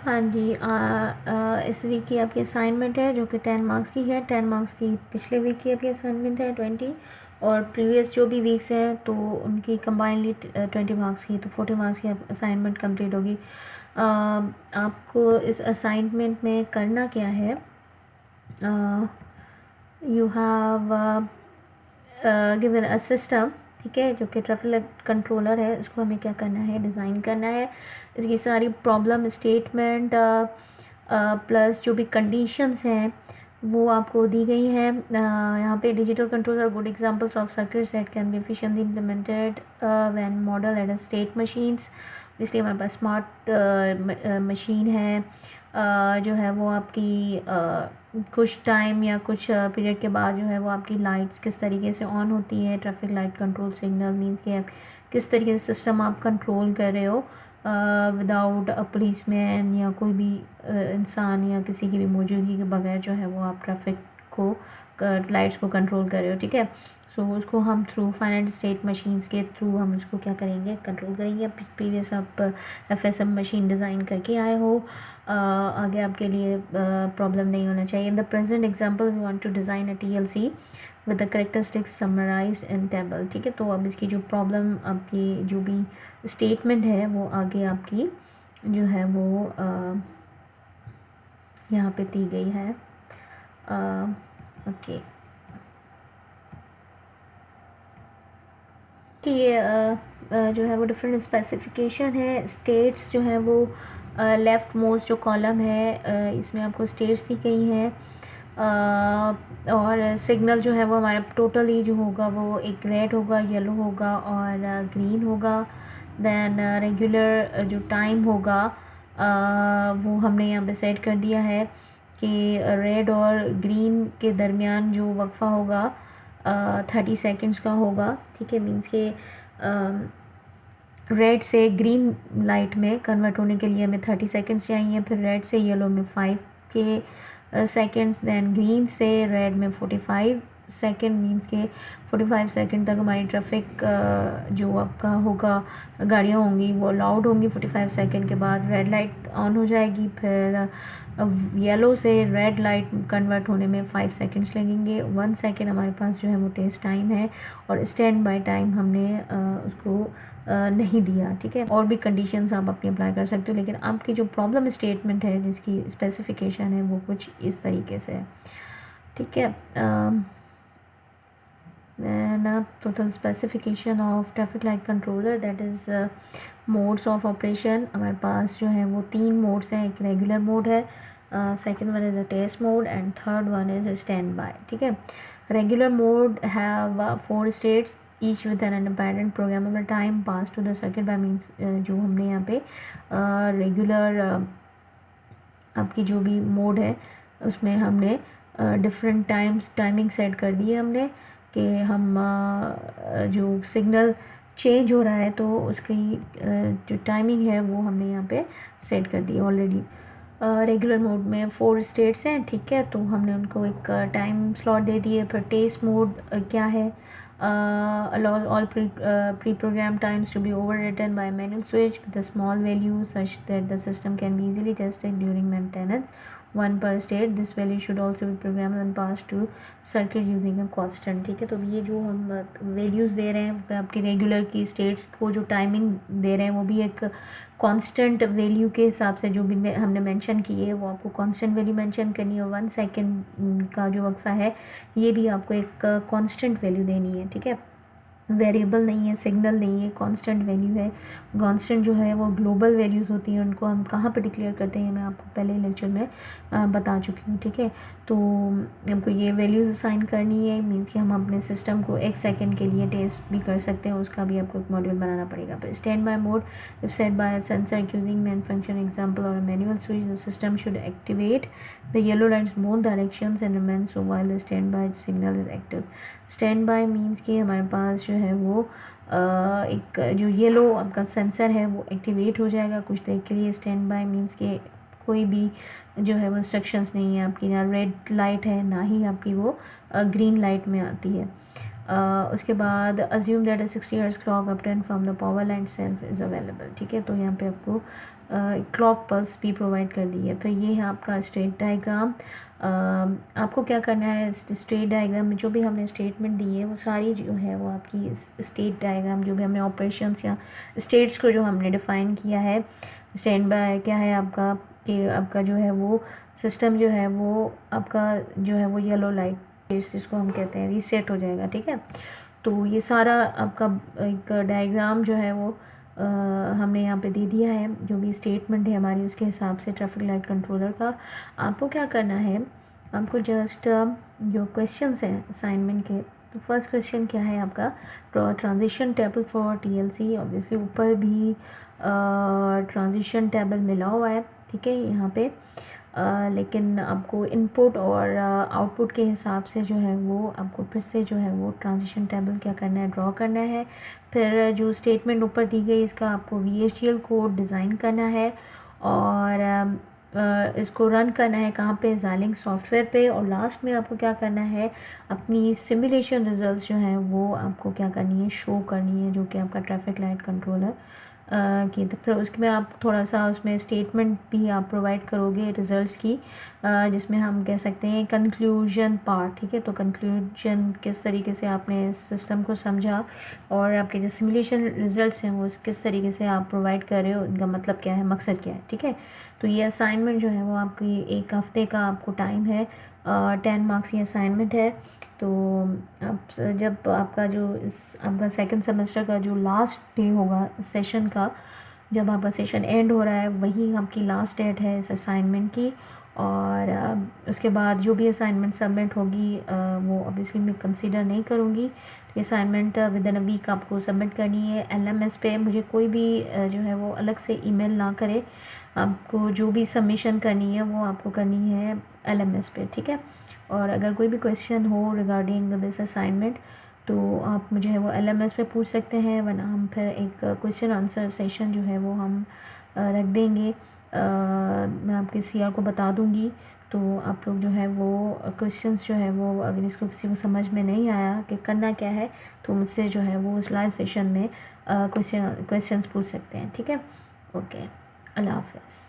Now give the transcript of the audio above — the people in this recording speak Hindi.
हाँ जी, इस वीक की आपकी असाइनमेंट है जो कि 10 मार्क्स की है। 10 मार्क्स की पिछले वीक की आपकी असाइनमेंट है 20, और प्रीवियस जो भी वीक्स हैं तो उनकी कंबाइनली 20 मार्क्स की, तो 40 मार्क्स की असाइनमेंट कंप्लीट होगी। आपको इस असाइनमेंट में करना क्या है, you have given a system, ठीक है, जो कि ट्रैफिक कंट्रोलर है। उसको हमें क्या करना है, डिज़ाइन करना है। इसकी सारी प्रॉब्लम स्टेटमेंट प्लस जो भी कंडीशंस हैं वो आपको दी गई हैं। यहाँ पे digital controller good examples of circuits that can be efficiently implemented when model at state machines. इसलिए हमारे पास स्मार्ट मशीन है, जो है वो आपकी कुछ टाइम या कुछ पीरियड के बाद जो है वो आपकी लाइट्स किस तरीके से ऑन होती है। Traffic light control signal means कि आप किस तरीके से सिस्टम आप कंट्रोल कर रहे हो विदाउट अ पुलिसमैन या कोई भी इंसान या किसी की भी मौजूदगी के बगैर जो है वो आप ट्रैफिक को लाइट्स को कंट्रोल कर रहे हो, ठीक है। सो उसको हम थ्रू फाइनाइट स्टेट मशीन्स के थ्रू हम उसको क्या करेंगे, कंट्रोल करेंगे। प्रीवियस आप एफएसएम मशीन डिज़ाइन करके आए हो, आगे आपके लिए प्रॉब्लम नहीं होना चाहिए। In the present example we want to design a TLC with the characteristics summarised in table, ठीक है। तो अब इसकी जो प्रॉब्लम आपकी जो भी स्टेटमेंट है वो आगे आपकी जो है वो यहाँ पे दी गई है। ओके, कि ये जो है वो डिफरेंट स्पेसिफिकेशन है। स्टेट्स जो है वो लेफ़्ट मोस्ट जो कॉलम है इसमें आपको स्टेट्स दी गई हैं, और सिग्नल जो है वो हमारा टोटली जो होगा वो एक रेड होगा, येलो होगा और ग्रीन होगा। देन रेगुलर जो टाइम होगा वो हमने यहाँ पे सेट कर दिया है कि रेड और ग्रीन के दरमियान जो वक्फा होगा 30 सेकेंड्स का होगा, ठीक है। मीन्स के रेड से ग्रीन लाइट में कन्वर्ट होने के लिए हमें 30 सेकेंड्स चाहिए, फिर रेड से येलो में 5 के सेकेंड्स, दैन ग्रीन से रेड में 45 सेकेंड, मीन्स के 45 सेकेंड तक हमारी ट्रैफिक जो आपका होगा गाड़ियाँ होंगी वो अलाउड होंगी। 45 सेकेंड के बाद रेड लाइट ऑन हो जाएगी, फिर येलो से रेड लाइट कन्वर्ट होने में 5 सेकेंड्स लगेंगे। 1 सेकेंड हमारे पास जो है वो टेस्ट टाइम है, और स्टैंड बाय टाइम हमने उसको नहीं दिया, ठीक है। और भी कंडीशंस आप अपनी अप्लाई कर सकते हो, लेकिन आपकी जो प्रॉब्लम स्टेटमेंट है जिसकी स्पेसिफिकेशन है वो कुछ इस तरीके से है, ठीक है। and total specification of traffic light controller, that is modes of operation। हमारे पास जो है वो 3 मोड्स हैं। एक रेगुलर मोड है, second one is a test mode and third one is a stand by, ठीक है। Regular mode have 4 states each with an independent programmable time pass to the circuit by means जो हमने यहाँ पे रेगुलर आपकी जो भी मोड है उसमें हमने डिफरेंट टाइमिंग सेट कर दी है हमने, कि हम जो सिग्नल चेंज हो रहा है तो उसकी जो टाइमिंग है वो हमने यहाँ पे सेट कर दी ऑलरेडी। रेगुलर मोड में 4 स्टेट्स हैं, ठीक है, तो हमने उनको एक टाइम स्लॉट दे दिए। फिर टेस्ट मोड क्या है, allows all pre-programmed times to be overwritten by a manual switch with a small value such that the system can be easily tested during maintenance, 1 per state। This value should also be programmed and passed to circuit using a constant, ठीक है। तो ये जो हम वैल्यूज़ दे रहे हैं आपकी रेगुलर की स्टेट्स को, जो टाइमिंग दे रहे हैं वो भी एक कांस्टेंट वैल्यू के हिसाब से जो भी हमने मेंशन की है वो आपको कांस्टेंट वैल्यू मेंशन करनी है। 1 सेकेंड का जो वक्फा है ये भी आपको एक कांस्टेंट वैल्यू देनी है, ठीक है। वेरिएबल नहीं है, सिग्नल नहीं है, कांस्टेंट वैल्यू है। कांस्टेंट जो है वो ग्लोबल वैल्यूज़ होती हैं, उनको हम कहाँ पे डिक्लेयर करते हैं मैं आपको पहले लेक्चर में बता चुकी हूँ, ठीक है। तो हमको ये वैल्यूज़ असाइन करनी है, मीन्स कि हम अपने सिस्टम को 1 सेकेंड के लिए टेस्ट भी कर सकते हैं, उसका भी आपको एक मॉड्यूल बनाना पड़ेगा। पर standby mode, if set by sensor using main function example और manual switch, the system should activate the yellow lights both directions and remain so while the standby signal is active. Standby means कि हमारे पास जो है वो एक जो येलो आपका सेंसर है वो एक्टिवेट हो जाएगा कुछ देर के लिए। स्टैंड बाय मीन्स के कोई भी जो है वो इंस्ट्रक्शंस नहीं है आपकी, ना रेड लाइट है ना ही आपकी वो ग्रीन लाइट में आती है। उसके बाद assume that 60 hertz clock obtain from the power line self is available, ठीक है। तो यहाँ पे आपको क्लॉक पल्स भी प्रोवाइड कर दी है। फिर ये है आपका स्टेट डायग्राम। आपको क्या करना है, स्टेट डायग्राम में जो भी हमने स्टेटमेंट दी है वो सारी जो है वो आपकी स्टेट डायग्राम, जो भी हमने ऑपरेशंस या स्टेट्स को जो हमने डिफ़ाइन किया है। स्टैंड बाय क्या है आपका, कि आपका जो है वो सिस्टम जो है वो आपका जो है वो येलो लाइट जिसको हम कहते हैं रीसेट हो जाएगा, ठीक है। तो ये सारा आपका एक डायग्राम जो है वो हमने यहाँ पे दे दिया है, जो भी स्टेटमेंट है हमारी उसके हिसाब से ट्रैफिक लाइट कंट्रोलर का। आपको क्या करना है, आपको जस्ट जो क्वेश्चंस हैं असाइनमेंट के, तो फर्स्ट क्वेश्चन क्या है आपका, transition table for TLC. Obviously ऊपर भी ट्रांजिशन टेबल मिला हुआ है, ठीक है यहाँ पे। लेकिन आपको इनपुट और आउटपुट के हिसाब से जो है वो आपको फिर से जो है वो ट्रांजिशन टेबल क्या करना है, ड्रॉ करना है। फिर जो स्टेटमेंट ऊपर दी गई इसका आपको VHDL कोड डिज़ाइन करना है और इसको रन करना है कहाँ पे, Xilinx सॉफ्टवेयर पे। और लास्ट में आपको क्या करना है, अपनी सिमुलेशन रिजल्ट्स जो हैं वो आपको क्या करनी है, शो करनी है, जो कि आपका ट्रैफिक लाइट कंट्रोलर की। तो फिर उसमें आप थोड़ा सा उसमें स्टेटमेंट भी आप प्रोवाइड करोगे रिजल्ट्स की, जिसमें हम कह सकते हैं कंक्लूजन पार्ट, ठीक है। तो कंक्लूजन किस तरीके से आपने सिस्टम को समझा और आपके जो सिमुलेशन रिजल्ट्स हैं वो किस तरीके से आप प्रोवाइड कर रहे हो, इनका मतलब क्या है, मकसद क्या है, ठीक है। तो ये असाइनमेंट जो है वो आपकी 1 हफ्ते का आपको टाइम है, 10 मार्क्स ये असाइनमेंट है। तो आप जब आपका जो आपका सेकंड सेमेस्टर का जो लास्ट डे होगा सेशन का, जब आपका सेशन एंड हो रहा है, वही आपकी लास्ट डेट है इस असाइनमेंट की। और उसके बाद जो भी असाइनमेंट सबमिट होगी वो ऑब्वियसली मैं कंसीडर नहीं करूँगी। तो assignment within a week आपको सबमिट करनी है LMS पे। मुझे कोई भी जो है वो अलग से ईमेल ना करे, आपको जो भी सबमिशन करनी है वो आपको करनी है LMS पे, ठीक है। और अगर कोई भी क्वेश्चन हो रिगार्डिंग दिस असाइनमेंट तो आप मुझे है वो LMS पे पूछ सकते हैं, वरना हम फिर एक क्वेश्चन आंसर सेशन जो है वो हम रख देंगे। मैं आपके CR को बता दूंगी, तो आप लोग जो है वो क्वेश्चंस जो है वो अगर इसको किसी को समझ में नहीं आया कि करना क्या है, तो मुझसे जो है वो उस लाइव सेशन में क्वेश्चंस पूछ सकते हैं, ठीक है। ओके, अल्लाह हाफ़िज़।